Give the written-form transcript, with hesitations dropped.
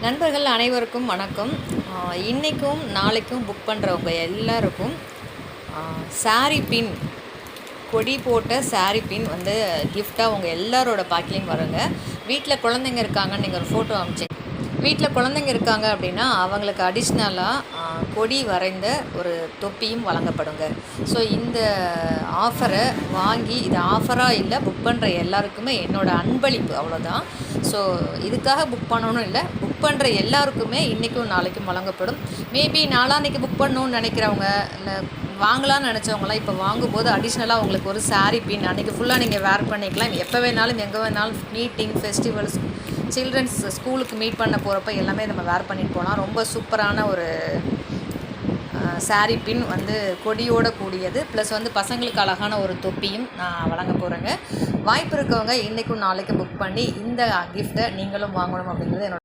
நண்பர்கள் அனைவருக்கும் வணக்கம். இன்றைக்கும் நாளைக்கும் புக் பண்ணுறவங்க எல்லாருக்கும் சாரீ பின், கொடி போட்ட சாரீ பின் வந்து கிஃப்டாக உங்கள் எல்லாரோட பேக்லேயும் வருங்க. வீட்டில் குழந்தைங்க இருக்காங்கன்னு நீங்கள் ஒரு ஃபோட்டோ அனுப்பிச்சிங்க. வீட்டில் குழந்தைங்க இருக்காங்க அப்படின்னா அவங்களுக்கு அடிஷ்னலாக கொடி வரைந்த ஒரு தொப்பியும் வழங்கப்படுங்க. ஸோ இந்த ஆஃபரை வாங்கி, இது ஆஃபராக இல்லை, புக் பண்ணுற எல்லாருக்குமே என்னோடய அன்பளிப்பு, அவ்வளோதான். ஸோ இதுக்காக புக் பண்ணணும் இல்லை, புக் பண்ணுற எல்லாருக்குமே இன்றைக்கும் நாளைக்கும் வழங்கப்படும். மேபி நாளான்னைக்கு புக் பண்ணணுன்னு நினைக்கிறவங்க, இல்லை வாங்கலாம்னு நினச்சவங்களாம் இப்போ வாங்கும்போது அடிஷ்னலாக உங்களுக்கு ஒரு சாரீ பின் அன்றைக்கி ஃபுல்லாக நீங்கள் வேர் பண்ணிக்கலாம். எப்போ வேணாலும் எங்கே வேணாலும் மீட்டிங், ஃபெஸ்டிவல்ஸ், சில்ட்ரன்ஸ் ஸ்கூலுக்கு மீட் பண்ண போகிறப்ப எல்லாமே நம்ம வேர் பண்ணிட்டு போகலாம். ரொம்ப சூப்பரான ஒரு சாரீ பின் வந்து கொடியோட கூடியது, ப்ளஸ் வந்து பசங்களுக்கு அழகான ஒரு தொப்பியும் நான் வழங்க போகிறேங்க. வாய்ப்பு இருக்கவங்க இன்றைக்கும் நாளைக்கும் புக் பண்ணி இந்த கிஃப்ட்டை நீங்களும் வாங்கணும் அப்படிங்கிறது என்னோட